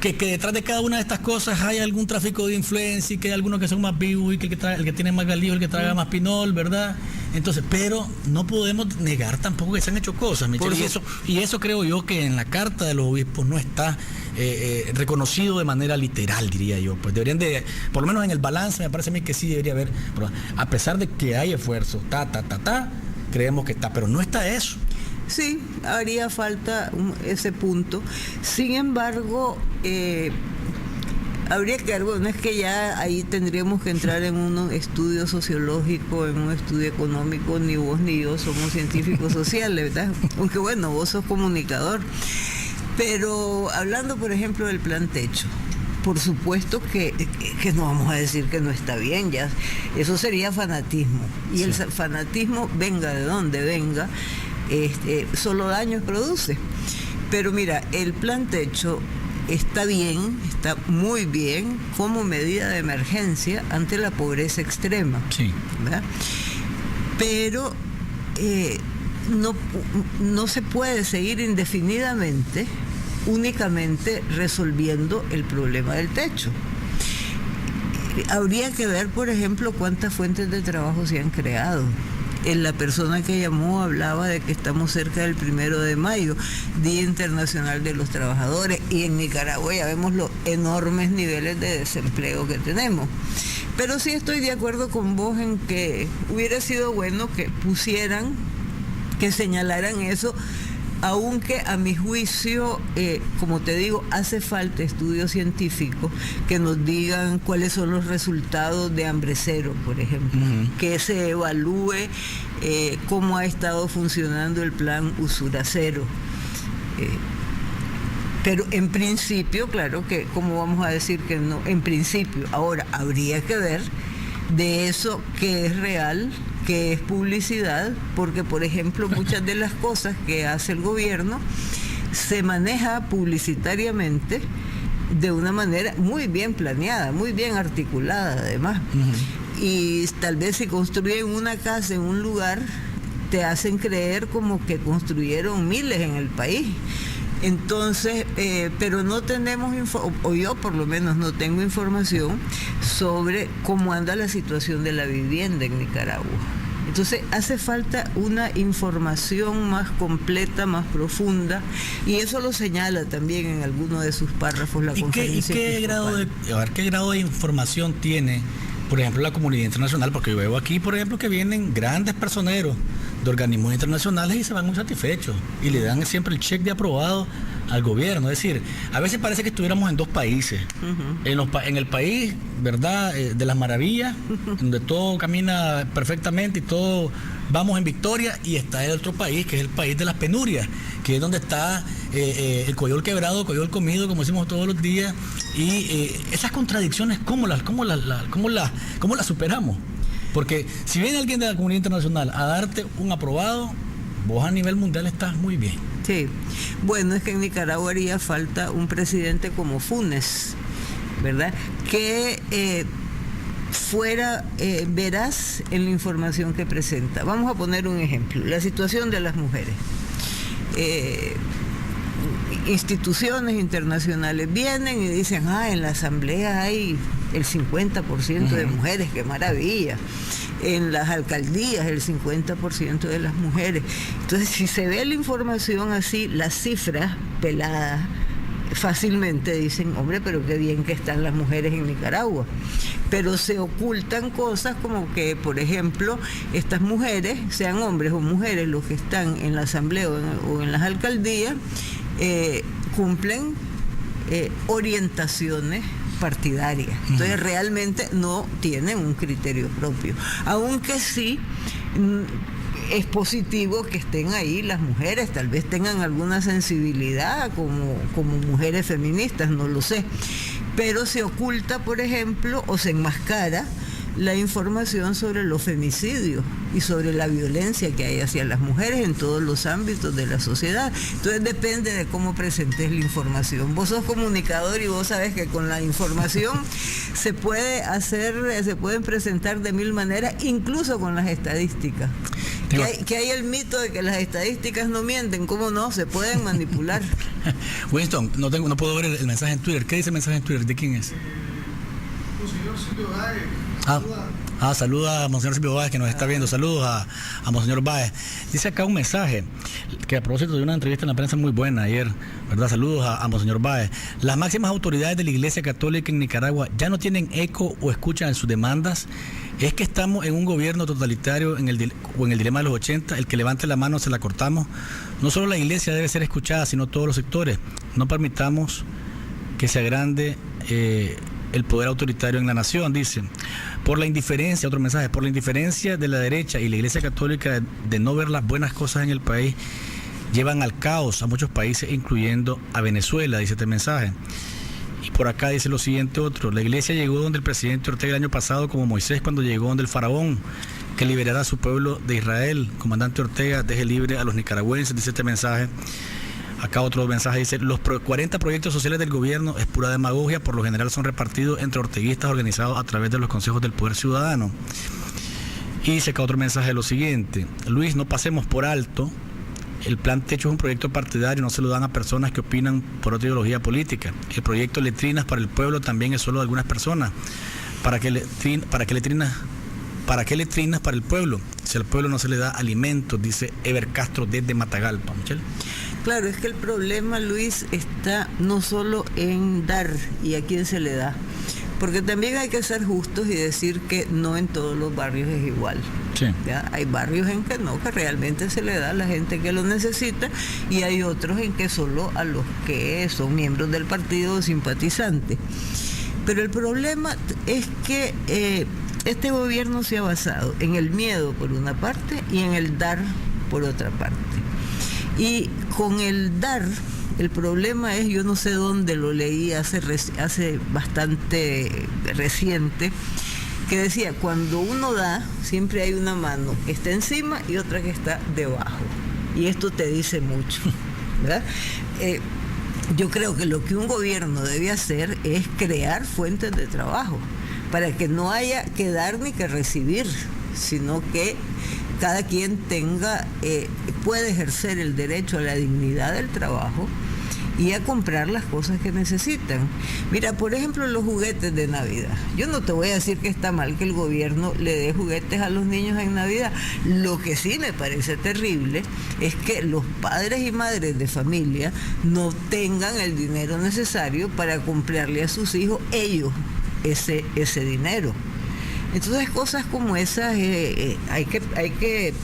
que detrás de cada una de estas cosas hay algún tráfico de influencia y que hay algunos que son más vivos y que el que tiene más galillo, el que traga más pinol, ¿verdad? Entonces, pero no podemos negar tampoco que se han hecho cosas, Michelle, y eso creo yo que en la Carta de los Obispos no está reconocido de manera literal, diría yo. Pues deberían de, por lo menos en el balance, me parece a mí que sí debería haber, a pesar de que hay esfuerzo, creemos que está, pero no está eso. Sí, haría falta ese punto. Sin embargo, habría que, bueno, es que ya ahí tendríamos que entrar en un estudio sociológico, en un estudio económico. Ni vos ni yo somos científicos sociales, ¿verdad? Aunque bueno, vos sos comunicador. Pero hablando, por ejemplo, del plan techo, por supuesto que no vamos a decir que no está bien, ya eso sería fanatismo. Y sí, el fanatismo, venga de donde venga, solo daños produce. Pero mira, el plan techo está bien, está muy bien como medida de emergencia ante la pobreza extrema, sí, ¿verdad? Pero no se puede seguir indefinidamente únicamente resolviendo el problema del techo. Habría que ver, por ejemplo, cuántas fuentes de trabajo se han creado. La persona que llamó hablaba de que estamos cerca del 1 de mayo, Día Internacional de los Trabajadores, y en Nicaragua ya vemos los enormes niveles de desempleo que tenemos. Pero sí estoy de acuerdo con vos en que hubiera sido bueno que pusieran, que señalaran eso, aunque a mi juicio, como te digo, hace falta estudios científicos que nos digan cuáles son los resultados de Hambre Cero, por ejemplo, que se evalúe cómo ha estado funcionando el plan Usura Cero. Pero en principio, claro que, ¿cómo vamos a decir que no? En principio, ahora habría que ver de eso que es real, que es publicidad, porque por ejemplo muchas de las cosas que hace el gobierno se maneja publicitariamente de una manera muy bien planeada, muy bien articulada además. Y tal vez si construyen una casa en un lugar, te hacen creer como que construyeron miles en el país. Entonces, pero no tenemos, o yo por lo menos no tengo información sobre cómo anda la situación de la vivienda en Nicaragua. Entonces hace falta una información más completa, más profunda, y eso lo señala también en alguno de sus párrafos la conferencia. ¿Qué grado de información tiene, por ejemplo, la comunidad internacional? Porque yo veo aquí, por ejemplo, que vienen grandes personeros de organismos internacionales y se van muy satisfechos y le dan siempre el cheque de aprobado al gobierno. Es decir, a veces parece que estuviéramos en dos países. En el país, ¿verdad?, de las maravillas, donde todo camina perfectamente y todo vamos en victoria, y está el otro país, que es el país de las penurias, que es donde está el coyol quebrado, coyol comido, como decimos todos los días, y esas contradicciones, ¿cómo las superamos? Porque si viene alguien de la comunidad internacional a darte un aprobado, vos a nivel mundial estás muy bien. Sí, bueno, es que en Nicaragua haría falta un presidente como Funes, ¿verdad? Que fuera veraz en la información que presenta. Vamos a poner un ejemplo, la situación de las mujeres. Instituciones internacionales vienen y dicen, en la asamblea hay el 50% de mujeres, qué maravilla. En las alcaldías el 50% de las mujeres. Entonces, si se ve la información así, las cifras peladas, fácilmente dicen, hombre, pero qué bien que están las mujeres en Nicaragua. Pero se ocultan cosas como que, por ejemplo, estas mujeres, sean hombres o mujeres los que están en la asamblea o en las alcaldías, cumplen orientaciones partidarias. Entonces realmente no tienen un criterio propio. Aunque sí es positivo que estén ahí las mujeres, tal vez tengan alguna sensibilidad como mujeres feministas, no lo sé. Pero se oculta, por ejemplo, o se enmascara la información sobre los femicidios y sobre la violencia que hay hacia las mujeres en todos los ámbitos de la sociedad. Entonces depende de cómo presentes la información. Vos sos comunicador y vos sabés que con la información se pueden presentar de mil maneras, incluso con las estadísticas. Que hay el mito de que las estadísticas no mienten. ¿Cómo no? Se pueden manipular. Winston, no puedo ver el mensaje en Twitter. ¿Qué dice el mensaje en Twitter? ¿De quién es? Monseñor Silvio Báez. Saluda a Monseñor Silvio Báez, que nos está viendo. Saludos a Monseñor Báez. Dice acá un mensaje que a propósito de una entrevista en la prensa muy buena ayer, ¿verdad? Saludos a Monseñor Báez. Las máximas autoridades de la Iglesia Católica en Nicaragua ya no tienen eco o escuchan en sus demandas. Es que estamos en un gobierno totalitario en el dilema de los 80. El que levante la mano se la cortamos. No solo la Iglesia debe ser escuchada, sino todos los sectores. No permitamos que se agrande el poder autoritario en la nación, dice. Por la indiferencia, otro mensaje, por la indiferencia de la derecha y la Iglesia Católica de no ver las buenas cosas en el país, llevan al caos a muchos países, incluyendo a Venezuela, dice este mensaje. Y por acá dice lo siguiente otro: la Iglesia llegó donde el presidente Ortega el año pasado, como Moisés cuando llegó donde el faraón, que liberará a su pueblo de Israel. Comandante Ortega, deje libre a los nicaragüenses, dice este mensaje. Acá otro mensaje dice: los 40 proyectos sociales del gobierno es pura demagogia, por lo general son repartidos entre orteguistas organizados a través de los consejos del poder ciudadano. Y dice acá otro mensaje lo siguiente: Luis, no pasemos por alto, el plan Techo es un proyecto partidario, no se lo dan a personas que opinan por otra ideología política. El proyecto Letrinas para el Pueblo también es solo de algunas personas. ¿Para qué letrinas para el pueblo? Si al pueblo no se le da alimentos, dice Ever Castro desde Matagalpa. Michelle. Claro, es que el problema, Luis, está no solo en dar y a quién se le da, porque también hay que ser justos y decir que no en todos los barrios es igual. Sí. ¿Ya? Hay barrios en que no, que realmente se le da a la gente que lo necesita, y hay otros en que solo a los que son miembros del partido o simpatizantes. Pero el problema es que este gobierno se ha basado en el miedo por una parte y en el dar por otra parte. Y con el dar, el problema es, yo no sé dónde lo leí hace bastante reciente, que decía, cuando uno da, siempre hay una mano que está encima y otra que está debajo. Y esto te dice mucho, ¿verdad? Yo creo que lo que un gobierno debe hacer es crear fuentes de trabajo, para que no haya que dar ni que recibir, sino que cada quien puede ejercer el derecho a la dignidad del trabajo y a comprar las cosas que necesitan. Mira, por ejemplo, los juguetes de Navidad. Yo no te voy a decir que está mal que el gobierno le dé juguetes a los niños en Navidad. Lo que sí me parece terrible es que los padres y madres de familia no tengan el dinero necesario para comprarle a sus hijos ellos ese dinero. Entonces, cosas como esas hay que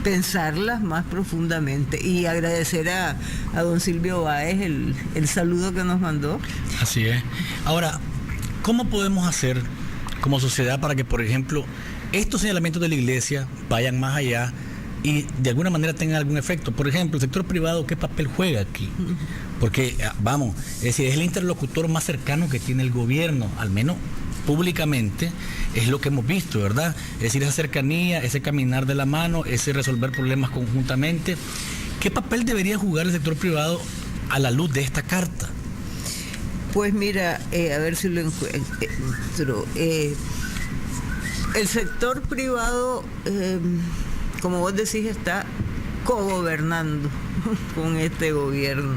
pensarlas más profundamente, y agradecer a don Silvio Báez el saludo que nos mandó. Así es. Ahora, ¿cómo podemos hacer como sociedad para que, por ejemplo, estos señalamientos de la Iglesia vayan más allá y de alguna manera tengan algún efecto? Por ejemplo, el sector privado, ¿qué papel juega aquí? Porque, es decir, es el interlocutor más cercano que tiene el gobierno, al menos públicamente, es lo que hemos visto, ¿verdad? Es decir, esa cercanía, ese caminar de la mano, ese resolver problemas conjuntamente. ¿Qué papel debería jugar el sector privado a la luz de esta carta? Pues mira, a ver si lo encuentro. El sector privado, como vos decís, está cogobernando con este gobierno.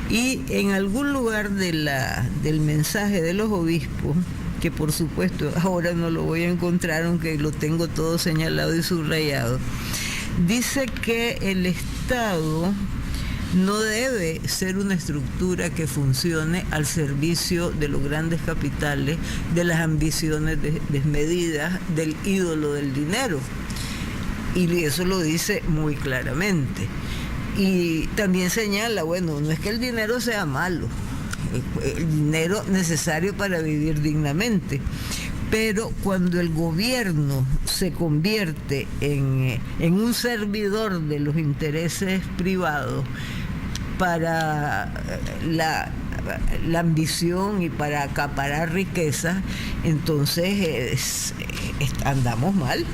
Y en algún lugar del mensaje de los obispos, que por supuesto ahora no lo voy a encontrar, aunque lo tengo todo señalado y subrayado, dice que el Estado no debe ser una estructura que funcione al servicio de los grandes capitales, de las ambiciones desmedidas, del ídolo del dinero. Y eso lo dice muy claramente. Y también señala, bueno, no es que el dinero sea malo, el dinero necesario para vivir dignamente, pero cuando el gobierno se convierte en un servidor de los intereses privados para la ambición y para acaparar riquezas, entonces andamos mal.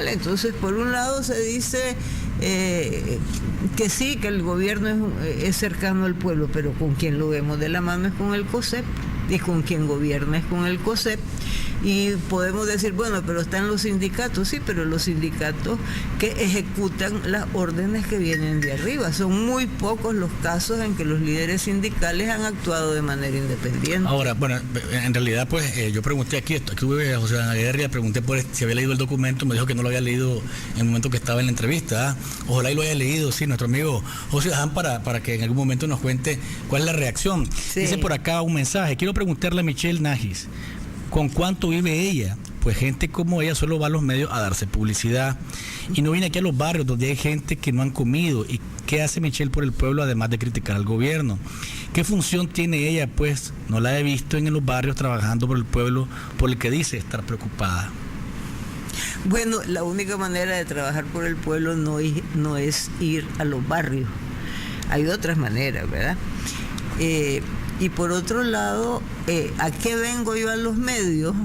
Entonces, por un lado se dice que sí, que el gobierno es cercano al pueblo, pero con quien lo vemos de la mano es con el COSEP, y con quien gobierna es con el COSEP. Y podemos decir, bueno, pero están los sindicatos, sí, pero los sindicatos que ejecutan las órdenes que vienen de arriba. Son muy pocos los casos en que los líderes sindicales han actuado de manera independiente. Ahora, bueno, en realidad, pues, yo pregunté aquí tuve a José Guerra, pregunté por si había leído el documento, me dijo que no lo había leído en el momento que estaba en la entrevista. Ojalá y lo haya leído, sí, nuestro amigo José Daján, para que en algún momento nos cuente cuál es la reacción. Sí. Dice por acá un mensaje, quiero preguntarle a Michelle Najis, ¿con cuánto vive ella? Pues gente como ella solo va a los medios a darse publicidad y no viene aquí a los barrios donde hay gente que no han comido. ¿Y qué hace Michelle por el pueblo además de criticar al gobierno? ¿Qué función tiene ella? Pues no la he visto en los barrios trabajando por el pueblo por el que dice estar preocupada. Bueno, la única manera de trabajar por el pueblo no es ir a los barrios. Hay otras maneras, ¿verdad? Y por otro lado, ¿a qué vengo yo a los medios?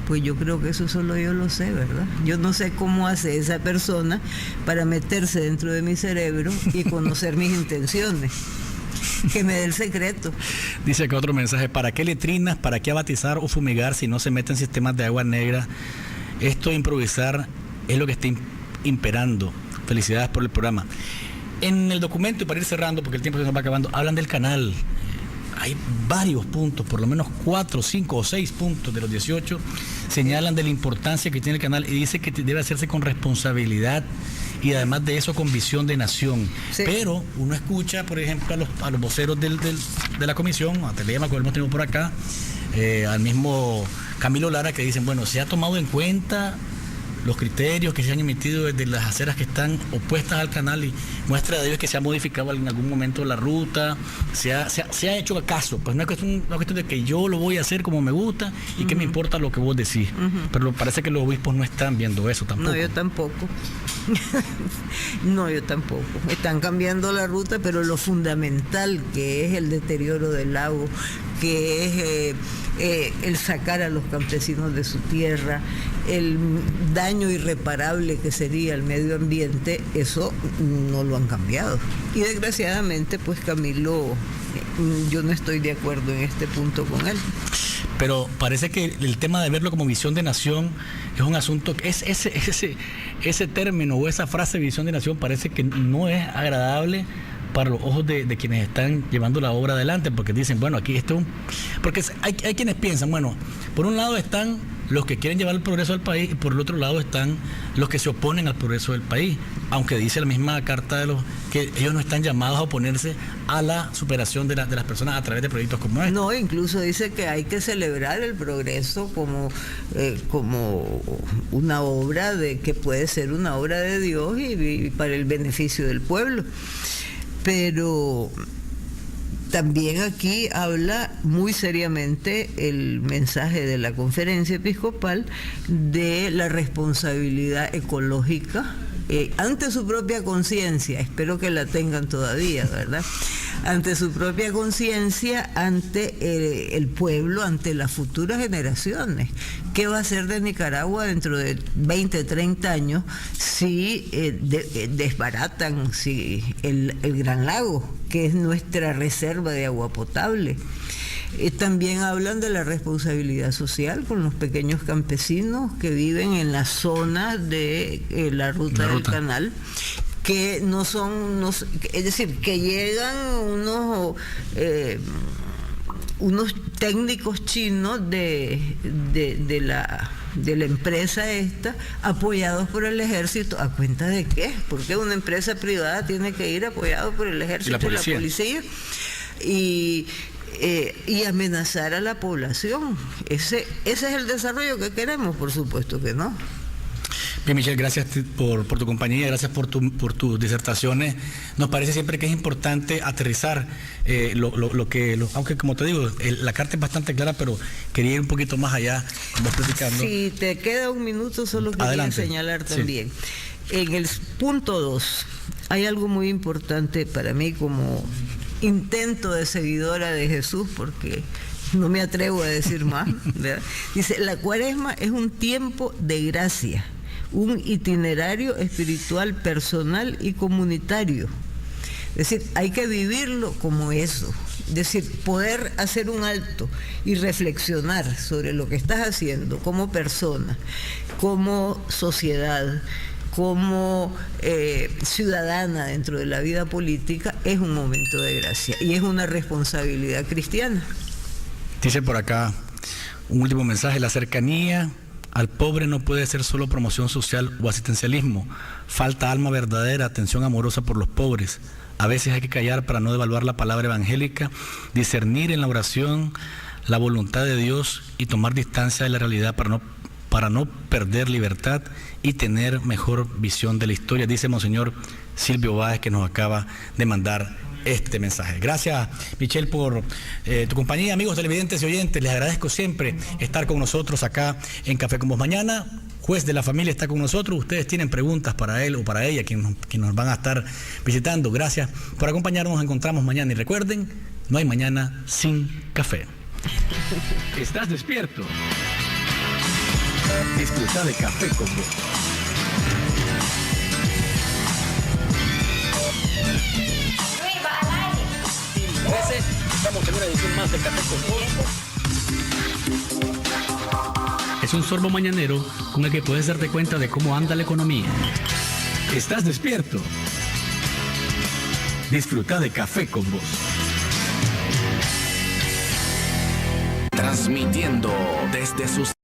Pues yo creo que eso solo yo lo sé, ¿verdad? Yo no sé cómo hace esa persona para meterse dentro de mi cerebro y conocer mis intenciones. Que me dé el secreto. Dice acá otro mensaje, ¿para qué letrinas, para qué abatizar o fumigar si no se meten sistemas de agua negra? Esto de improvisar es lo que está imperando. Felicidades por el programa. En el documento, y para ir cerrando, porque el tiempo se nos va acabando, hablan del canal. Hay varios puntos, por lo menos 4, 5 o 6 puntos de los 18, señalan de la importancia que tiene el canal y dice que debe hacerse con responsabilidad y además de eso con visión de nación. Sí. Pero uno escucha, por ejemplo, a los voceros de la comisión, a Telema, que hemos tenido por acá, al mismo Camilo Lara, que dicen, bueno, se ha tomado en cuenta los criterios que se han emitido desde las aceras que están opuestas al canal y muestra de ello es que se ha modificado en algún momento la ruta, se ha hecho caso, pues no es una cuestión de que yo lo voy a hacer como me gusta y que me importa lo que vos decís, pero parece que los obispos no están viendo eso tampoco. No, yo tampoco. No, yo tampoco. Están cambiando la ruta, pero lo fundamental que es el deterioro del lago, que es el sacar a los campesinos de su tierra, el daño irreparable que sería el medio ambiente, eso no lo han cambiado. Y desgraciadamente, pues Camilo, yo no estoy de acuerdo en este punto con él. Pero parece que el tema de verlo como visión de nación es un asunto, ese término o esa frase visión de nación parece que no es agradable para los ojos de quienes están llevando la obra adelante, porque dicen, bueno, aquí esto, porque hay quienes piensan, bueno, por un lado están los que quieren llevar el progreso al país y por el otro lado están los que se oponen al progreso del país, aunque dice la misma carta que ellos no están llamados a oponerse a la superación de las personas a través de proyectos como este. No, incluso dice que hay que celebrar el progreso como una obra que puede ser una obra de Dios y para el beneficio del pueblo. Pero también aquí habla muy seriamente el mensaje de la conferencia episcopal de la responsabilidad ecológica ante su propia conciencia, espero que la tengan todavía, ¿verdad? Ante su propia conciencia, ante el pueblo, ante las futuras generaciones. ¿Qué va a ser de Nicaragua dentro de 20, 30 años si desbaratan el Gran Lago, que es nuestra reserva de agua potable? También hablan de la responsabilidad social con los pequeños campesinos que viven en la zona de la ruta del canal, que no son, es decir, que llegan unos técnicos chinos de la empresa esta, apoyados por el ejército. ¿A cuenta de qué? Porque una empresa privada tiene que ir apoyado por el ejército y la policía. Y amenazar a la población. Ese es el desarrollo que queremos, por supuesto que no. Bien, Michelle, gracias por tu compañía, gracias por tus disertaciones. Nos parece siempre que es importante aterrizar aunque como te digo, la carta es bastante clara, pero quería ir un poquito más allá, vos platicando. Si te queda un minuto, solo quería señalar también. Sí. En el punto 2, hay algo muy importante para mí como intento de seguidora de Jesús, porque no me atrevo a decir más, ¿verdad? Dice, la Cuaresma es un tiempo de gracia, un itinerario espiritual personal y comunitario, Es decir, hay que vivirlo como eso. Es decir, poder hacer un alto y reflexionar sobre lo que estás haciendo como persona, como sociedad, como ciudadana dentro de la vida política, es un momento de gracia y es una responsabilidad cristiana. Dice por acá un último mensaje: la cercanía al pobre no puede ser solo promoción social o asistencialismo. Falta alma verdadera, atención amorosa por los pobres. A veces hay que callar para no devaluar la palabra evangélica, discernir en la oración la voluntad de Dios y tomar distancia de la realidad para no perder libertad y tener mejor visión de la historia, dice Monseñor Silvio Báez, que nos acaba de mandar este mensaje. Gracias, Michelle, por tu compañía. Amigos televidentes y oyentes, les agradezco siempre estar con nosotros acá en Café con Vos. Mañana, juez de la familia está con nosotros. Ustedes tienen preguntas para él o para ella, quienes nos van a estar visitando. Gracias por acompañarnos. Nos encontramos mañana. Y recuerden, no hay mañana sin café. ¿Estás despierto? Disfruta de Café con Vos. Estamos en una edición más de Café con Vos. Es un sorbo mañanero con el que puedes darte cuenta de cómo anda la economía. ¿Estás despierto? Disfruta de Café con Vos. Transmitiendo desde sus